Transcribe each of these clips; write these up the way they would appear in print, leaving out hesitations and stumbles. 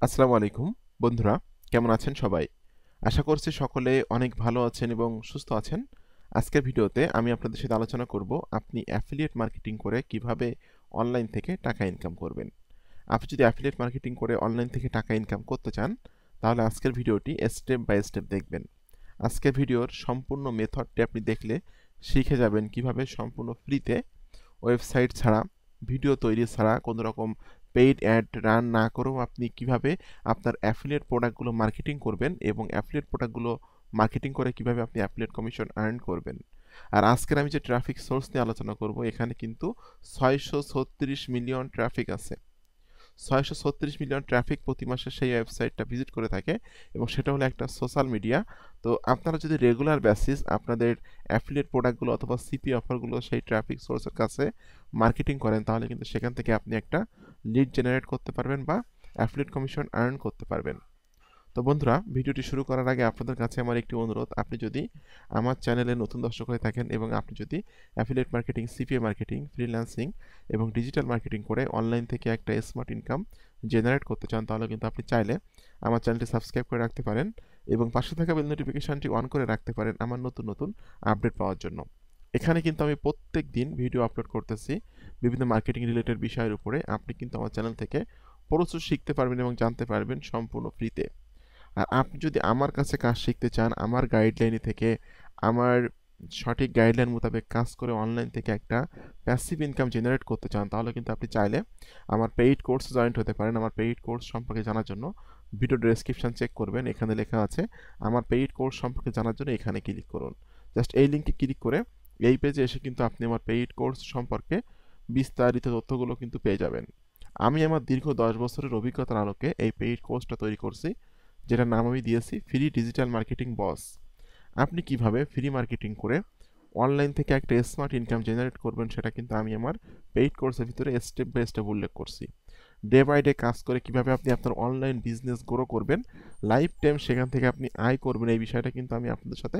আসসালামু আলাইকুম বন্ধুরা, কেমন আছেন সবাই? আশা করছি সকলে অনেক ভালো আছেন এবং সুস্থ আছেন। আজকের ভিডিওতে আমি আপনাদের সাথে আলোচনা করব আপনি অ্যাফিলিয়েট মার্কেটিং করে কিভাবে অনলাইন থেকে টাকা ইনকাম করবেন। আপনি যদি অ্যাফিলিয়েট মার্কেটিং করে অনলাইন থেকে টাকা ইনকাম করতে চান, তাহলে আজকের ভিডিওটি স্টেপ বাই স্টেপ দেখবেন। আজকের ভিডিওর সম্পূর্ণ মেথডটি আপনি দেখলে শিখে যাবেন কিভাবে সম্পূর্ণ ফ্রিতে ওয়েবসাইট ছাড়া, ভিডিও তৈরি ছাড়া, কোনো রকম পেইড অ্যাড রান না করেও আপনি কিভাবে আপনার অ্যাফিলিয়েট প্রোডাক্টগুলো মার্কেটিং করবেন এবং অ্যাফিলিয়েট প্রোডাক্টগুলো মার্কেটিং করে কিভাবে আপনি অ্যাফিলিয়েট কমিশন আর্ন করবেন। আর আজকের আমি যে ট্রাফিক সোর্স নিয়ে আলোচনা করব, এখানে কিন্তু 636 মিলিয়ন ট্রাফিক আছে। 636 মিলিয়ন ট্রাফিক প্রতি মাসে সেই ওয়েবসাইটটা ভিজিট করে থাকে এবং সেটা হলো একটা সোশ্যাল মিডিয়া। তো আপনারা যদি রেগুলার বেসিস আপনাদের অ্যাফিলিয়েট প্রোডাক্টগুলো অথবা সিপি অফারগুলো সেই ট্রাফিক সোর্সের কাছে মার্কেটিং করেন, তাহলে কিন্তু সেখান থেকে আপনি একটা লিড জেনারেট করতে পারবেন বা অ্যাফিলিয়েট কমিশন আর্ন করতে পারবেন। তো বন্ধুরা, ভিডিওটি শুরু করার আগে আপনাদের কাছে আমার একটি অনুরোধ, আপনি যদি আমার চ্যানেলে নতুন দর্শক হয়ে থাকেন এবং আপনি যদি affiliate marketing, CPA marketing, freelancing এবং ডিজিটাল মার্কেটিং করে অনলাইন থেকে একটা স্মার্ট ইনকাম জেনারেট করতে চান, তাহলে কিন্তু আপনি চাইলে আমার চ্যানেলটি সাবস্ক্রাইব করে রাখতে পারেন এবং পাশে থাকা বেল নোটিফিকেশনটি অন করে রাখতে পারেন আমার নতুন নতুন আপডেট পাওয়ার জন্য। এখানে কিন্তু আমি প্রত্যেক দিন ভিডিও আপলোড করতেছি বিভিন্ন মার্কেটিং রিলেটেড বিষয়ের উপরে। আপনি কিন্তু আমার চ্যানেল থেকে প্রচুর শিখতে পারবেন এবং জানতে পারবেন সম্পূর্ণ ফ্রিতে। আর আপনি যদি আমার কাছে কাজ শিখতে চান, আমার গাইডলাইনে থেকে, আমার সঠিক গাইডলাইন মোতাবেক কাজ করে অনলাইন থেকে একটা প্যাসিভ ইনকাম জেনারেট করতে চান, তাহলে কিন্তু আপনি চাইলে আমার পেইড কোর্সে জয়েন্ট হতে পারেন। আমার পেইড কোর্স সম্পর্কে জানার জন্য ভিডিও ডেসক্রিপশন চেক করবেন, এখানে লেখা আছে আমার পেইড কোর্স সম্পর্কে জানার জন্য এখানে ক্লিক করুন। জাস্ট এই লিঙ্কে ক্লিক করে এই পেজে এসে কিন্তু আপনি আমার পেইড কোর্স সম্পর্কে বিস্তারিত তথ্যগুলো কিন্তু পেয়ে যাবেন। আমি আমার দীর্ঘ 10 বছরের অভিজ্ঞতার আলোকে এই পেইড কোর্সটা তৈরি করছি, যেটার নাম আমি দিয়েছি ফ্রি ডিজিটাল মার্কেটিং বস। আপনি কিভাবে ফ্রি মার্কেটিং করে অনলাইন থেকে একটা স্মার্ট ইনকাম জেনারেট করবেন, সেটা কিন্তু আমি আমার পেইড কোর্সের ভিতরে স্টেপ বাই স্টেপ উল্লেখ করছি। ডে বাই ডে কাজ করে কিভাবে আপনি আপনার অনলাইন বিজনেস গ্রো করবেন, লাইফ টাইম সেখান থেকে আপনি আয় করবেন, এই বিষয়টা কিন্তু আমি আপনাদের সাথে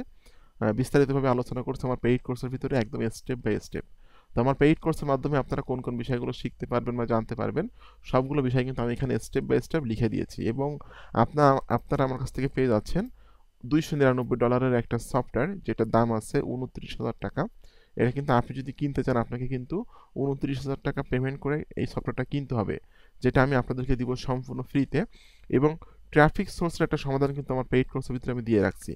বিস্তারিতভাবে আলোচনা করছি আমার পেইড কোর্সের ভিতরে একদম স্টেপ বাই স্টেপ। তো আমার পেইড কোর্সের মাধ্যমে আপনারা কোন কোন বিষয়গুলো শিখতে পারবেন বা জানতে পারবেন, সবগুলো বিষয় কিন্তু আমি এখানে স্টেপ বাই স্টেপ লিখে দিয়েছি এবং আপনারা আমার কাছ থেকে পেয়ে যাচ্ছেন $299 একটা সফটওয়্যার, যেটার দাম আছে 29,000 টাকা। এটা কিন্তু আপনি যদি কিনতে চান, আপনাকে কিন্তু 29,000 টাকা পেমেন্ট করে এই সফটওয়্যারটা কিনতে হবে, যেটা আমি আপনাদেরকে দিব সম্পূর্ণ ফ্রিতে। এবং ট্রাফিক সোর্সের একটা সমাধান কিন্তু আমার পেইড কোর্সের ভিতরে আমি দিয়ে রাখছি।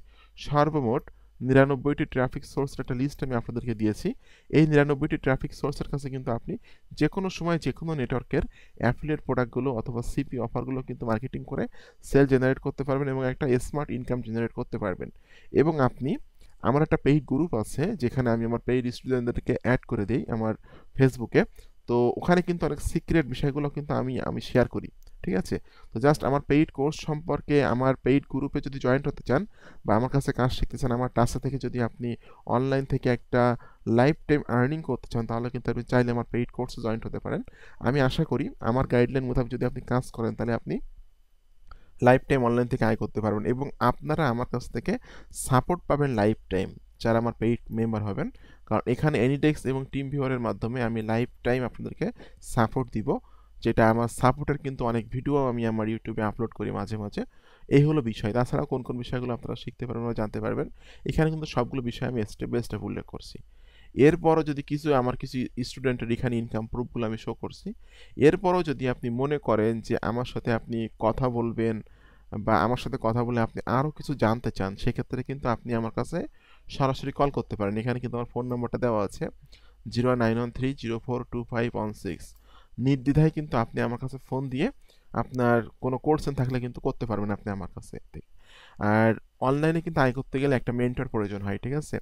সর্বমোট 99টি ট্রাফিক সোর্সের একটা লিস্ট আমি আপনাদেরকে দিয়েছি। এই 99টি ট্রাফিক সোর্সের কাছে কিন্তু আপনি যে কোনো সময় যে কোনো নেটওয়ার্কের অ্যাফিলিয়েট প্রোডাক্টগুলো অথবা সিপি অফারগুলো কিন্তু মার্কেটিং করে সেল জেনারেট করতে পারবেন এবং একটা স্মার্ট ইনকাম জেনারেট করতে পারবেন। এবং আপনি, আমার একটা পেইড গ্রুপ আছে যেখানে আমি আমার পেইড স্টুডেন্টদেরকে অ্যাড করে দিই আমার ফেসবুকে। তো ওখানে কিন্তু অনেক সিক্রেট বিষয়গুলো কিন্তু আমি শেয়ার করি, ঠিক আছে? তো জাস্ট আমার পেইড কোর্স সম্পর্কে আমার পেইড গ্রুপে যদি জয়েন্ট হতে চান বা আমার কাছে কাজ শিখতে চান, আমার টাচে থেকে যদি আপনি অনলাইন থেকে একটা লাইফ টাইম আর্নিং করতে চান, তাহলে কিন্তু আপনি চাইলে আমার পেইড কোর্সে জয়েন্ট হতে পারেন। আমি আশা করি আমার গাইডলাইন মোতাবেক যদি আপনি কাজ করেন, তাহলে আপনি লাইফ টাইম অনলাইন থেকে আয় করতে পারবেন এবং আপনারা আমার কাছ থেকে সাপোর্ট পাবেন লাইফ টাইম, যারা আমার পেইড মেম্বার হবেন। কারণ এখানে এনিডেক্স এবং টিম ভিউয়ারের মাধ্যমে আমি লাইফ টাইম আপনাদেরকে সাপোর্ট দিব, যেটা আমার সাপোর্টের কিন্তু অনেক ভিডিও আমি আমার ইউটিউবে আপলোড করি মাঝে মাঝে। এই হলো বিষয়। তাছাড়াও কোন কোন বিষয়গুলো আপনারা শিখতে পারবেন বা জানতে পারবেন, এখানে কিন্তু সবগুলো বিষয় আমি স্টেপ বাই স্টেপ উল্লেখ করছি। এরপরও যদি আমার কিছু স্টুডেন্টের এখানে ইনকাম প্রুফগুলো আমি শো করছি। এরপরও যদি আপনি মনে করেন যে আমার সাথে আপনি কথা বলবেন বা আমার সাথে কথা বলে আপনি আরও কিছু জানতে চান, সেক্ষেত্রে কিন্তু আপনি আমার কাছে সরাসরি কল করতে পারেন। এখানে কিন্তু আমার ফোন নম্বরটা দেওয়া আছে 09130425516। নির্দ্বিধায় কিন্তু আপনি আমার কাছে ফোন দিয়ে আপনার কোনো কোশ্চেন থাকলে কিন্তু করতে পারবেন আপনি আমার কাছে থেকে। আর অনলাইনে কিন্তু আয় করতে গেলে একটা মেন্টর প্রয়োজন হয়, ঠিক আছে?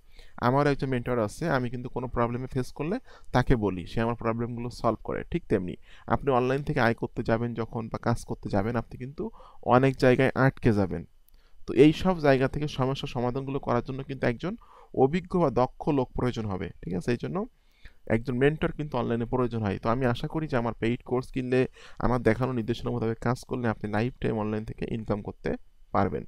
আমারও একজন মেন্টর আছে, আমি কিন্তু কোনো প্রবলেমে ফেস করলে তাকে বলি, সে আমার প্রবলেমগুলো সলভ করে। ঠিক তেমনি আপনি অনলাইন থেকে আয় করতে যাবেন যখন বা কাজ করতে যাবেন, আপনি কিন্তু অনেক জায়গায় আটকে যাবেন। তো এই সব জায়গা থেকে সমস্যার সমাধানগুলো করার জন্য কিন্তু একজন অভিজ্ঞ বা দক্ষ লোক প্রয়োজন হবে, ঠিক আছে? এই জন্য একজন মেন্টর কিন্তু অনলাইনে প্রয়োজন হয়। তো আমি আশা করি যে আমার পেইড কোর্স কিনলে, আমার দেখানো নির্দেশনা মোতাবেক কাজ করলে আপনি লাইফ টাইম অনলাইন থেকে ইনকাম করতে পারবেন।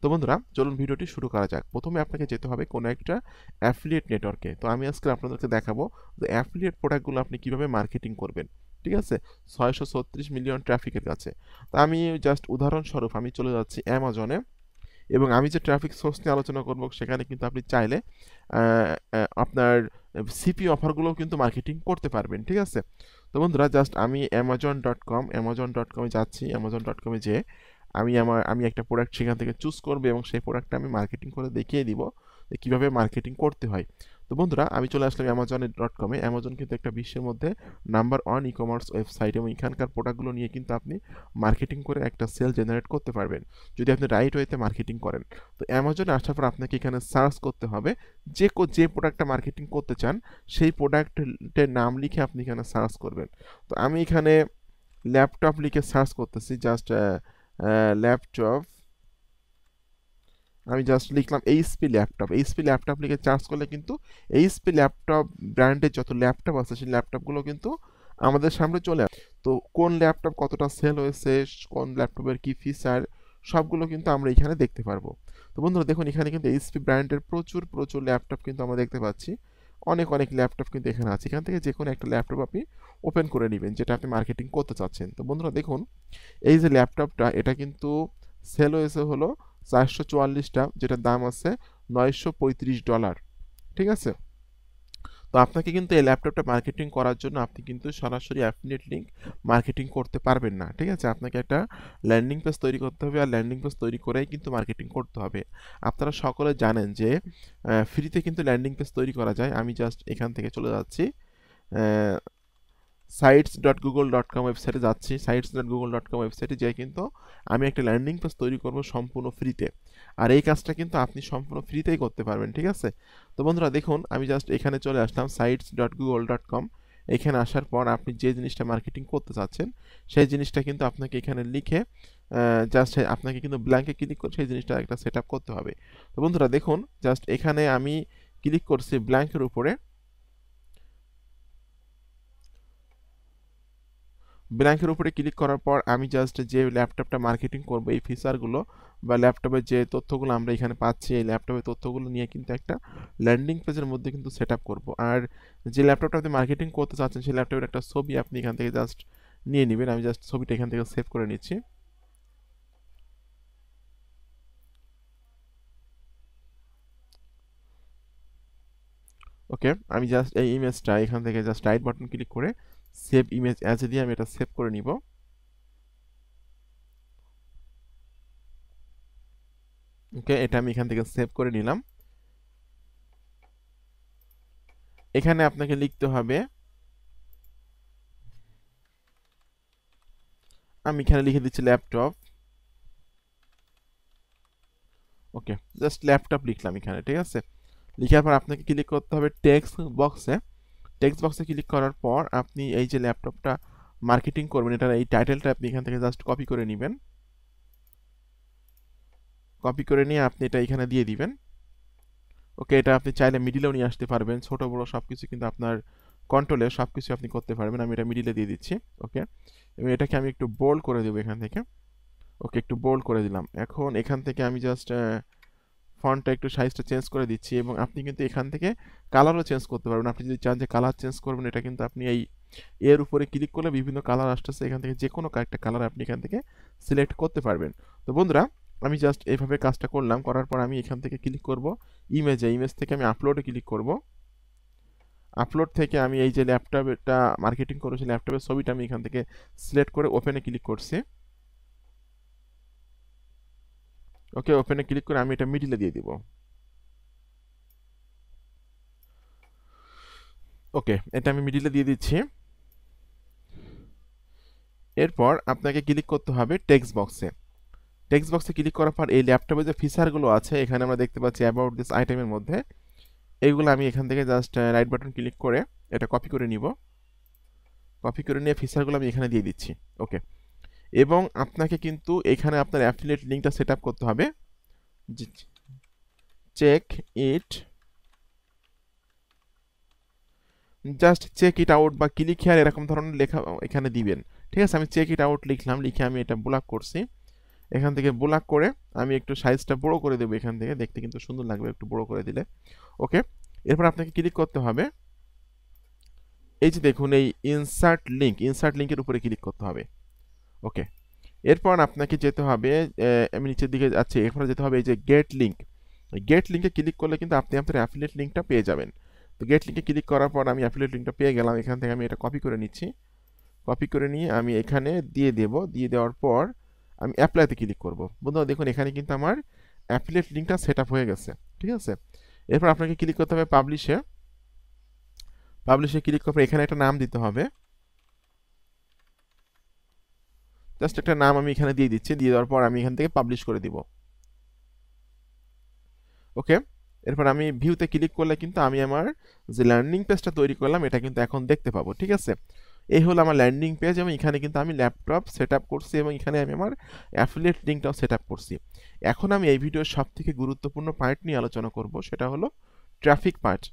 তো বন্ধুরা, চলুন ভিডিওটি শুরু করা যাক। প্রথমে আপনাকে যেতে হবে কোনো একটা অ্যাফিলিয়েট নেটওয়ার্কে। তো আমি আজকে আপনাদেরকে দেখাবো যে অ্যাফিলিয়েট প্রোডাক্টগুলো আপনি কিভাবে মার্কেটিং করবেন। ঠিক আছে, 636 মিলিয়ন ট্রাফিকের কাছে। তো আমি জাস্ট উদাহরণস্বরূপ আমি চলে যাচ্ছি অ্যামাজনে, এবং আমি যে ট্রাফিক সোর্স নিয়ে আলোচনা করব সেখানে কিন্তু আপনি চাইলে আপনার সিপি অফারগুলোও কিন্তু মার্কেটিং করতে পারবেন। ঠিক আছে, তো বন্ধুরা জাস্ট আমি অ্যামাজন.কমে যাচ্ছি। অ্যামাজন.কমে যে আমি একটা প্রোডাক্ট সেখান থেকে চুজ করব এবং সেই প্রোডাক্টটা আমি মার্কেটিং করে দেখিয়ে দিব যে কীভাবে মার্কেটিং করতে হয়। তো বন্ধুরা আমি চলে আসলাম অ্যামাজন.কমে। অ্যামাজন কিন্তু একটা বিশ্বের মধ্যে নাম্বার 1 ই কমার্স ওয়েবসাইট, এবং এখানকার প্রোডাক্টগুলো নিয়ে কিন্তু আপনি মার্কেটিং করে একটা সেল জেনারেট করতে পারবেন যদি আপনি রাইট ওয়েতে মার্কেটিং করেন। তো অ্যামাজনে আসার পর আপনাকে এখানে সার্চ করতে হবে যে প্রোডাক্টটা মার্কেটিং করতে চান সেই প্রোডাক্টের নাম লিখে আপনি এখানে সার্চ করবেন। তো আমি এখানে ল্যাপটপ লিখে সার্চ করতেছি, জাস্ট ল্যাপটপ, আমি জাস্ট লিখলাম এইচপি ল্যাপটপ লিখে সার্চ করলে কিন্তু এইচপি ল্যাপটপ ব্র্যান্ডের যত ল্যাপটপ আছে সেই ল্যাপটপগুলো কিন্তু আমাদের সামনে চলে আসে। তো কোন ল্যাপটপ কতটা সেল হয়েছে, কোন ল্যাপটপের কি ফিচার, সবগুলো কিন্তু আমরা এখানে দেখতে পারবো। তো বন্ধুরা দেখুন এখানে কিন্তু এইচপি ব্র্যান্ডের প্রচুর ল্যাপটপ কিন্তু আমরা দেখতে পাচ্ছি। অনেক ল্যাপটপ কিন্তু এখানে আছে। এখান থেকে যে কোনো একটা ল্যাপটপ আপনি ওপেন করে নেবেন যেটা আপনি মার্কেটিং করতে চাচ্ছেন। তো বন্ধুরা দেখুন এই যে ল্যাপটপটা, এটা কিন্তু সেল হয়েছে হলো 444টা, যেটার দাম আছে $935। ঠিক আছে, তো আপনাকে কিন্তু এই ল্যাপটপটা মার্কেটিং করার জন্য আপনি কিন্তু সরাসরি অ্যাফিলিয়েট লিঙ্ক মার্কেটিং করতে পারবেন না। ঠিক আছে, আপনাকে একটা ল্যান্ডিং পেজ তৈরি করতে হবে, আর ল্যান্ডিং পেজ তৈরি করেই কিন্তু মার্কেটিং করতে হবে। আপনারা সকলে জানেন যে ফ্রিতে কিন্তু ল্যান্ডিং পেজ তৈরি করা যায়। আমি জাস্ট এখান থেকে চলে যাচ্ছি sites.google.com ওয়েবসাইটে যাচ্ছি। sites.google.com ওয়েবসাইটে যেয়ে কিন্তু আমি একটা ল্যান্ডিং পেজ তৈরি করব সম্পূর্ণ ফ্রিতে, আর এই কাজটা কিন্তু আপনি সম্পূর্ণ ফ্রিতেই করতে পারবেন। ঠিক আছে, তো বন্ধুরা দেখুন আমি জাস্ট এখানে চলে আসলাম sites.google.com। এখানে আসার পর আপনি যে জিনিসটা মার্কেটিং করতে চাচ্ছেন সেই জিনিসটা কিন্তু আপনাকে এখানে লিখে জাস্ট আপনাকে কিন্তু ব্ল্যাঙ্কে ক্লিক করে সেই জিনিসটা একটা সেট আপ করতে হবে। তো বন্ধুরা দেখুন জাস্ট এখানে আমি ক্লিক করছি ব্ল্যাঙ্কের উপরে। ব্ল্যাঙ্কের উপরে ক্লিক করার পর আমি জাস্ট যে ল্যাপটপটা মার্কেটিং করব এই ফিচারগুলো বা ল্যাপটপের যে তথ্যগুলো আমরা এখানে পাচ্ছি এই ল্যাপটপের তথ্যগুলো নিয়ে কিন্তু একটা ল্যান্ডিং পেজের মধ্যে কিন্তু সেট আপ করবো। আর যে ল্যাপটপটা আপনি মার্কেটিং করতে চাচ্ছেন সেই ল্যাপটপের একটা ছবি আপনি এখান থেকে জাস্ট নিয়ে নেবেন। আমি জাস্ট ছবিটা এখান থেকে সেভ করে নিচ্ছি। ওকে, আমি জাস্ট এই ইমেজটা এখান থেকে জাস্ট রাইট বাটন ক্লিক করে সেভ ইমেজ অ্যাজ দিয়ে আমি এটা সেভ করে নিব। ওকে, এটা আমি এখান থেকে সেভ করে নিলাম। এখানে আপনাকে লিখতে হবে, আমি এখানে লিখে দিচ্ছি ল্যাপটপ। ওকে, জাস্ট ল্যাপটপ লিখলাম এখানে। ঠিক আছে, লিখার পর আপনাকে ক্লিক করতে হবে টেক্সট বক্সে। টেক্সট বক্সে ক্লিক করার পর আপনি এই যে ল্যাপটপটা মার্কেটিং করবেন এটার এই টাইটেলটা আপনি এখান থেকে জাস্ট কপি করে নেবেন। কপি করে নিয়ে আপনি এটা এখানে দিয়ে দিবেন। ওকে, এটা আপনি চাইলে মিডিলেও নিয়ে আসতে পারবেন, ছোট বড় সব কিছু কিন্তু আপনার কন্ট্রোলে সব কিছু আপনি করতে পারবেন। আমি এটা মিডিলে দিয়ে দিচ্ছি। ওকে, এবং এটাকে আমি একটু বোল্ড করে দেবো এখান থেকে। ওকে, একটু বোল্ড করে দিলাম। এখন এখান থেকে আমি জাস্ট ফন্টটা একটু সাইজটা চেঞ্জ করে দিচ্ছি, এবং আপনি কিন্তু এখান থেকে কালারও চেঞ্জ করতে পারবেন। আপনি যদি চান যে কালার চেঞ্জ করবেন এটা কিন্তু আপনি এই এর উপরে ক্লিক করলে বিভিন্ন কালার আসতেছে, এখান থেকে যে কোনো একটা কালার আপনি এখান থেকে সিলেক্ট করতে পারবেন। তো বন্ধুরা আমি জাস্ট এইভাবে কাজটা করলাম, করার পর আমি এখান থেকে ক্লিক করব ইমেজ থেকে আমি আপলোডে ক্লিক করব। আপলোড থেকে আমি এই যে ল্যাপটপটা মার্কেটিং করেছি ল্যাপটপের ছবিটা আমি এখান থেকে সিলেক্ট করে ওপেনে ক্লিক করছি। ওকে, ওপেনে ক্লিক করে আমি এটা মিডিলে দিয়ে দিব। ওকে, এটা আমি মিডিলে দিয়ে দিচ্ছি। এরপর আপনাকে ক্লিক করতে হবে টেক্সট বক্সে। টেক্সট বক্সে ক্লিক করার পর এই ল্যাপটপে যে ফিচারগুলো আছে এখানে আমরা দেখতে পাচ্ছি অ্যাবাউট দিস আইটেমের মধ্যে এইগুলো আমি এখান থেকে জাস্ট রাইট বাটন ক্লিক করে এটা কপি করে নিব। কপি করে নিয়ে ফিচারগুলো আমি এখানে দিয়ে দিচ্ছি। ওকে, এবং আপনাকে কিন্তু এখানে আপনার অ্যাফিলিয়েট লিঙ্কটা সেট আপ করতে হবে। Check it, just check it out বা ক্লিক হিয়ার এরকম ধরনের লেখা এখানে দিবেন। ঠিক আছে, আমি চেক ইট আউট লিখলাম, লিখে আমি এটা ব্লক করছি। এখান থেকে ব্লক করে আমি একটু সাইজটা বড় করে দেবো, এখান থেকে দেখতে কিন্তু সুন্দর লাগবে একটু বড় করে দিলে। ওকে, এরপর আপনাকে ক্লিক করতে হবে এই যে দেখুন এই ইনসার্ট লিঙ্কের উপরে ক্লিক করতে হবে। ওকে, এরপর আপনাকে যেতে হবে, আমি নিচের দিকে যাচ্ছি, এরপরে যেতে হবে এই যে গেট লিঙ্কে ক্লিক করলে কিন্তু আপনি আপনার অ্যাফিলিয়েট লিঙ্কটা পেয়ে যাবেন। তো গেট লিঙ্কে ক্লিক করার পর আমি অ্যাফিলিয়েট লিঙ্কটা পেয়ে গেলাম। এখান থেকে আমি এটা কপি করে নিচ্ছি। কপি করে নিয়ে আমি এখানে দিয়ে দেব। দিয়ে দেওয়ার পর আমি অ্যাপ্লাইতে ক্লিক করব। বন্ধুরা দেখুন এখানে কিন্তু আমার অ্যাফিলিয়েট লিঙ্কটা সেট আপ হয়ে গেছে। ঠিক আছে, এরপর আপনাকে ক্লিক করতে হবে পাবলিশে ক্লিক করার পর এখানে একটা নাম দিতে হবে। জাস্ট একটা নাম আমি এখানে দিয়ে দিচ্ছি। দিয়ে দেওয়ার পর আমি এখান থেকে পাবলিশ করে দিব। ওকে, এরপর আমি ভিউতে ক্লিক করলে কিন্তু আমি আমার যে ল্যান্ডিং পেজটা তৈরি করলাম এটা কিন্তু এখন দেখতে পাবো। ঠিক আছে, এই হলো আমার ল্যান্ডিং পেজ এবং এখানে কিন্তু আমি ল্যাপটপ সেট আপ করছি এবং এখানে আমি আমার অ্যাফিলিয়েট লিঙ্কটাও সেট আপ করছি। এখন আমি এই ভিডিওর সবথেকে গুরুত্বপূর্ণ পার্ট নিয়ে আলোচনা করব, সেটা হলো ট্রাফিক পার্ট।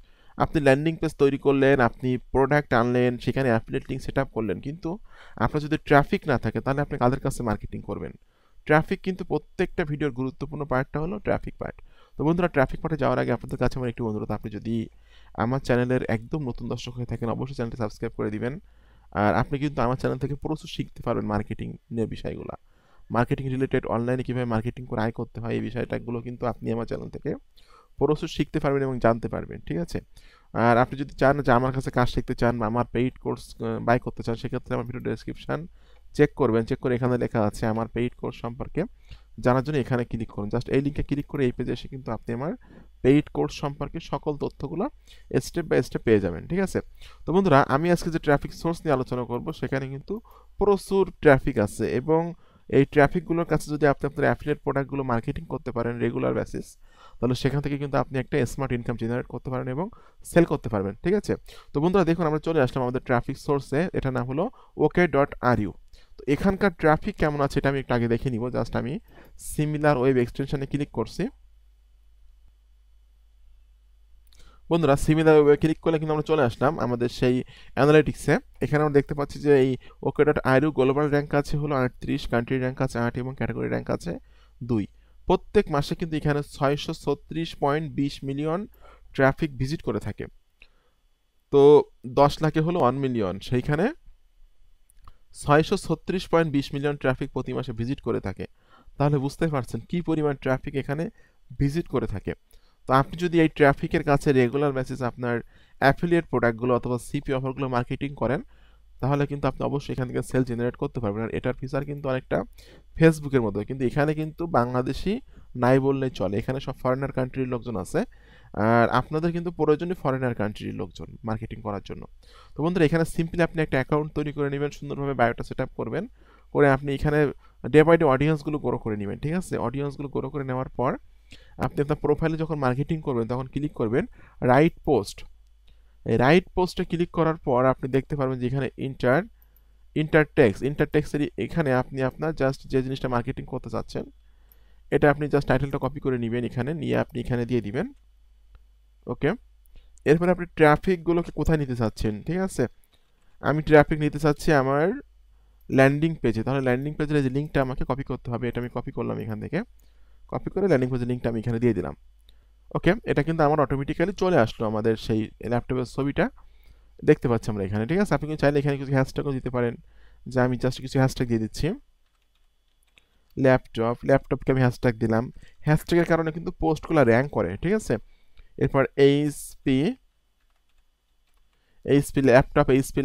আপনি ল্যান্ডিং পেজ তৈরি করলেন, আপনি প্রোডাক্ট আনলেন, সেখানে অ্যাফিলিয়েট লিঙ্ক সেট আপ করলেন, কিন্তু আপনার যদি ট্রাফিক না থাকে তাহলে আপনি কাদের কাছে মার্কেটিং করবেন? ট্রাফিক কিন্তু প্রত্যেকটা ভিডিওর গুরুত্বপূর্ণ পার্টটা হলো ট্রাফিক পার্ট। তো বন্ধুরা, ট্রাফিক পার্টে যাওয়ার আগে আপনাদের কাছে আমার একটু অনুরোধ, আপনি যদি আমার চ্যানেলের একদম নতুন দর্শক হয়ে থাকেন অবশ্যই চ্যানেলটি সাবস্ক্রাইব করে দিবেন। আর আপনি কিন্তু আমার চ্যানেল থেকে প্রচুর শিখতে পারবেন মার্কেটিং নিয়ে বিষয়গুলো, মার্কেটিং রিলেটেড, অনলাইনে কীভাবে মার্কেটিং করে আয় করতে হয় এই বিষয়টাগুলো কিন্তু আপনি আমার চ্যানেল থেকে প্রচুর শিখতে পারবেন এবং জানতে পারবেন। ঠিক আছে, আর আপনি যদি চান যে আমার কাছে কাজ শিখতে চান বা আমার পেইড কোর্স বাই করতে চান, সেক্ষেত্রে আমার ভিডিও ডেসক্রিপশন চেক করবেন। চেক করে এখানে লেখা আছে আমার পেইড কোর্স সম্পর্কে জানার জন্য এখানে ক্লিক করুন। জাস্ট এই লিঙ্কে ক্লিক করে এই পেজে এসে কিন্তু আপনি আমার পেইড কোর্স সম্পর্কে সকল তথ্যগুলো স্টেপ বাই স্টেপ পেয়ে যাবেন। ঠিক আছে, তো বন্ধুরা আমি আজকে যে ট্রাফিক সোর্স নিয়ে আলোচনা করব সেখানে কিন্তু প্রচুর ট্রাফিক আছে এবং এই ট্রাফিকগুলোর কাছে যদি আপনি আপনার অ্যাফিলিয়েট প্রোডাক্টগুলো মার্কেটিং করতে পারেন রেগুলার বেসিস, তাহলে সেখান থেকে কিন্তু আপনি একটা স্মার্ট ইনকাম জেনারেট করতে পারেন এবং সেল করতে পারবেন। ঠিক আছে, তো বন্ধুরা দেখুন আমরা চলে আসলাম আমাদের ট্রাফিক সোর্সে, এটার নাম হলো OK.RU। তো এখানকার ট্রাফিক কেমন আছে এটা আমি একটু আগে দেখে নিব। জাস্ট আমি সিমিলার ওয়েব এক্সটেনশনে ক্লিক করছি। বন্ধুরা সিমিলার ওয়েবে ক্লিক করলে কিন্তু আমরা চলে আসলাম আমাদের সেই অ্যানালিটিক্সে। এখানে আমরা দেখতে পাচ্ছি যে এই OK.RU গ্লোবাল র্যাঙ্ক আছে হলো 38, কান্ট্রি র্যাঙ্ক আছে 8 এবং ক্যাটাগরি র্যাঙ্ক আছে 2। প্রত্যেক মাসে কিন্তু এখানে 636.20 মিলিয়ন ট্রাফিক ভিজিট করে থাকে। তো 10 লাখে হলো 1 মিলিয়ন, সেইখানে 636.20 মিলিয়ন ট্রাফিক প্রতি মাসে ভিজিট করে থাকে। তাহলে বুঝতে পারছেন কি পরিমাণ ট্রাফিক এখানে ভিজিট করে থাকে। তো আপনি যদি এই ট্রাফিকের কাছে রেগুলার বেসিস আপনার অ্যাফিলিয়েট প্রোডাক্টগুলো অথবা সিপি অফারগুলো মার্কেটিং করেন, তাহলে কিন্তু আপনি অবশ্যই এখান থেকে সেল জেনারেট করতে পারবেন। আর এটার ফিচার কিন্তু অনেকটা ফেসবুকের মতো, কিন্তু এখানে কিন্তু বাংলাদেশি নাই বললেই চলে, এখানে সব ফরেনার কান্ট্রির লোকজন আছে। আর আপনাদের কিন্তু প্রয়োজনই ফরেনার কান্ট্রির লোকজন মার্কেটিং করার জন্য। তো বন্ধুরা এখানে সিম্পলি আপনি একটা অ্যাকাউন্ট তৈরি করে নেবেন, সুন্দরভাবে বায়োটা সেট আপ করবেন, করে আপনি এখানে ডে বাই ডে অডিয়েন্সগুলো গ্রো করে নেবেন। ঠিক আছে, অডিয়েন্সগুলো গ্রো করে নেওয়ার পর আপনি আপনার প্রোফাইলে যখন মার্কেটিং করবেন তখন ক্লিক করবেন রাইট পোস্ট। এই রাইট পোস্টে ক্লিক করার পর আপনি দেখতে পারবেন যে এখানে ইন্টারটেক্সের এখানে আপনি আপনার জাস্ট যে জিনিসটা মার্কেটিং করতে চাচ্ছেন এটা আপনি জাস্ট টাইটেলটা কপি করে নেবেন, এখানে নিয়ে আপনি এখানে দিয়ে দিবেন। ওকে, এরপরে আপনি ট্রাফিকগুলোকে কোথায় নিতে চাচ্ছেন? ঠিক আছে, আমি ট্রাফিক নিতে চাচ্ছি আমার ল্যান্ডিং পেজে, তাহলে ল্যান্ডিং পেজের যে লিঙ্কটা আমাকে কপি করতে হবে, এটা আমি কপি করলাম এখান থেকে। কপি করে ল্যান্ডিং পেজের লিঙ্কটা আমি এখানে দিয়ে দিলাম। ওকে, এটা কিন্তু আমার অটোমেটিক্যালি চলে আসলো আমাদের সেই ল্যাপটপের ছবিটা দেখতে পাচ্ছি আমরা এখানে। ঠিক আছে, আপনি কিন্তু চাইলে এখানে কিছু হ্যাশট্যাগও দিতে পারেন, যে আমি জাস্ট কিছু হ্যাশট্যাগ দিয়ে দিচ্ছি। ল্যাপটপকে আমি হ্যাশট্যাগ দিলাম। হ্যাশট্যাগের কারণে কিন্তু পোস্টগুলো র্যাঙ্ক করে। ঠিক আছে, এরপর এইচপি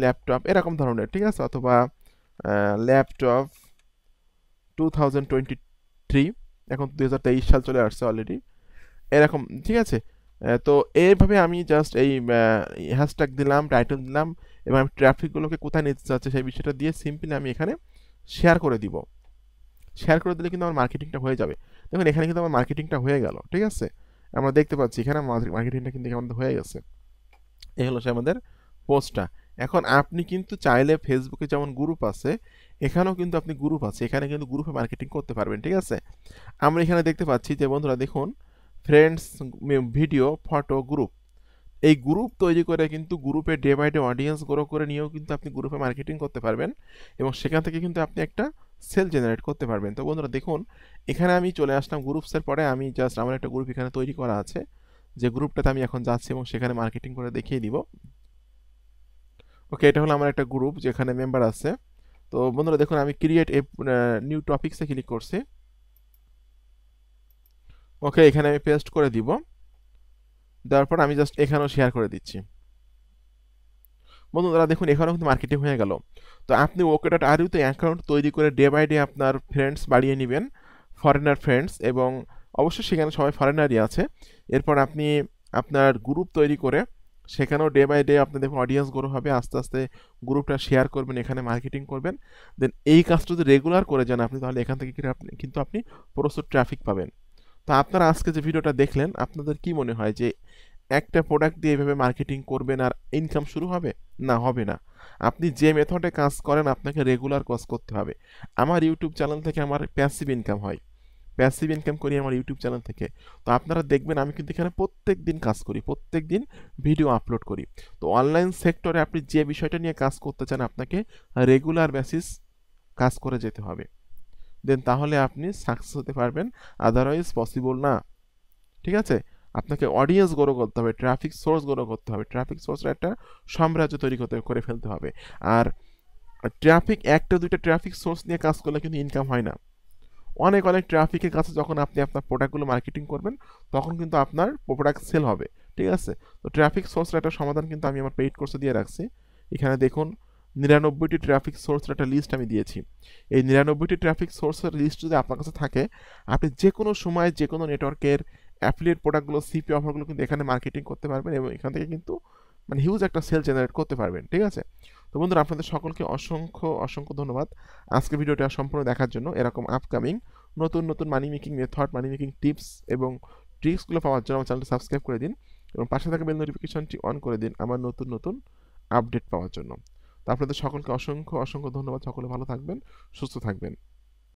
ল্যাপটপ এরকম ধরনের। ঠিক আছে, অথবা ল্যাপটপ 2023, এখন 2023 সাল চলে আসছে অলরেডি, এরকম। ঠিক আছে, তো এইভাবে আমি জাস্ট এই হ্যাশট্যাগ দিলাম, টাইটেল দিলাম এবং আমি ট্রাফিকগুলোকে কোথায় নিতে চাচ্ছি সেই বিষয়টা দিয়ে সিম্পলি আমি এখানে শেয়ার করে দিব। শেয়ার করে দিলে কিন্তু আমার মার্কেটিংটা হয়ে যাবে। দেখুন এখানে কিন্তু আমার মার্কেটিংটা হয়ে গেল। ঠিক আছে, আমরা দেখতে পাচ্ছি এখানে মার্কেটিংটা কিন্তু আমাদের হয়ে গেছে। এই হলো সে আমাদের পোস্টটা। এখন আপনি কিন্তু চাইলে ফেসবুকে যেমন গ্রুপ আছে, এখানেও কিন্তু আপনি গ্রুপ আছে, এখানে কিন্তু গ্রুপে মার্কেটিং করতে পারবেন। ঠিক আছে, আমরা এখানে দেখতে পাচ্ছি যে বন্ধুরা দেখুন ফ্রেন্ডস, ভিডিও, ফটো, গ্রুপ। এই গ্রুপ তৈরি করে কিন্তু গ্রুপে day by day audience grow করে নিয়েও কিন্তু আপনি গ্রুপে মার্কেটিং করতে পারবেন এবং সেখান থেকে কিন্তু আপনি একটা সেল জেনারেট করতে পারবেন। তো বন্ধুরা দেখুন এখানে আমি চলে আসলাম গ্রুপসের পরে, আমি জাস্ট আমার একটা গ্রুপ এখানে তৈরি করা আছে, যে গ্রুপটাতে আমি এখন যাচ্ছি এবং সেখানে মার্কেটিং করে দেখিয়ে দিব। ওকে, এটা হলো আমার একটা গ্রুপ যেখানে মেম্বার আছে। তো বন্ধুরা দেখুন, আমি ক্রিয়েট এ নিউ টপিক্সে ক্লিক করছি। ওকে, এখানে আমি পেস্ট করে দিব। দেওয়ার পর আমি জাস্ট এখানেও শেয়ার করে দিচ্ছি। বন্ধুরা দেখুন, এখানেও কিন্তু মার্কেটিং হয়ে গেল। তো আপনি ওকে.আরইউতে অ্যাকাউন্ট তৈরি করে ডে বাই ডে আপনার ফ্রেন্ডস বাড়িয়ে নেবেন, ফরেনার ফ্রেন্ডস, এবং অবশ্যই সেখানে সবাই ফরেনারই আছে। এরপর আপনি আপনার গ্রুপ তৈরি করে সেখানেও ডে বাই ডে আপনি দেখুন অডিয়েন্স গ্রো হবে, আস্তে আস্তে গ্রুপটা শেয়ার করবেন, এখানে মার্কেটিং করবেন। দেন এই কাজটা যদি রেগুলার করে যান আপনি, তাহলে এখান থেকে কিন্তু আপনি প্রচুর ট্রাফিক পাবেন। তো আপনারা আজকে যে ভিডিওটা দেখলেন, আপনাদের কি মনে হয় যে একটা প্রোডাক্ট দিয়ে এভাবে মার্কেটিং করবেন আর ইনকাম শুরু হবে? না, হবে না। আপনি যে মেথডে কাজ করেন আপনাকে রেগুলার কাজ করতে হবে। আমার ইউটিউব চ্যানেল থেকে আমার প্যাসিভ ইনকাম হয়, প্যাসিভ ইনকাম করি আমার ইউটিউব চ্যানেল থেকে। তো আপনারা দেখবেন আমি কিন্তু এখানে প্রত্যেক দিন কাজ করি, প্রত্যেক দিন ভিডিও আপলোড করি। তো অনলাইন সেক্টরে আপনি যে বিষয়টা নিয়ে কাজ করতে চান আপনাকে রেগুলার বেসিস কাজ করে যেতে হবে, দেন তাহলে আপনি সাকসেস হতে পারবেন, আদারওয়াইজ পসিবল না। ঠিক আছে? আপনাকে অডিয়েন্স গ্রো করতে হবে, ট্রাফিক সোর্স গ্রো করতে হবে, ট্রাফিক সোর্সের একটা সাম্রাজ্য তৈরি করে ফেলতে হবে। আর ট্রাফিক, একটা দুইটা ট্রাফিক সোর্স নিয়ে কাজ করলে কিন্তু ইনকাম হয় না। অনেক অনেক ট্রাফিকের কাছে যখন আপনি আপনার প্রোডাক্টগুলো মার্কেটিং করবেন, তখন কিন্তু আপনার প্রোডাক্ট সেল হবে। ঠিক আছে? তো ট্রাফিক সোর্সের একটা সমাধান কিন্তু আমি আমার পেইড কোর্সে দিয়ে রাখছি। এখানে দেখুন 99টি ট্রাফিক সোর্সের একটা লিস্ট আমি দিয়েছি। এই 99টি ট্রাফিক সোর্সের লিস্ট যদি আপনার কাছে থাকে, আপনি যে কোনো সময় যে কোনো নেটওয়ার্কের অ্যাফিলিয়েট প্রোডাক্টগুলো, সিপি অফারগুলো কিন্তু এখানে মার্কেটিং করতে পারবেন, এবং এখান থেকে কিন্তু মানে হিউজ একটা সেল জেনারেট করতে পারবেন। ঠিক আছে? তো বন্ধুরা, আপনাদের সকলকে অসংখ্য অসংখ্য ধন্যবাদ আজকে ভিডিওটা সম্পূর্ণ দেখার জন্য। এরকম আপকামিং নতুন নতুন মানি মেকিং মেথড, মানি মেকিং টিপস এবং ট্রিক্সগুলো পাওয়ার জন্য আমার চ্যানেলটা সাবস্ক্রাইব করে দিন, এবং পাশে থাকা বেল নোটিফিকেশনটি অন করে দিন আমার নতুন নতুন আপডেট পাওয়ার জন্য। তো আপনাদের সকলকে অসংখ্য অসংখ্য ধন্যবাদ। সকলে ভালো থাকবেন, সুস্থ থাকবেন।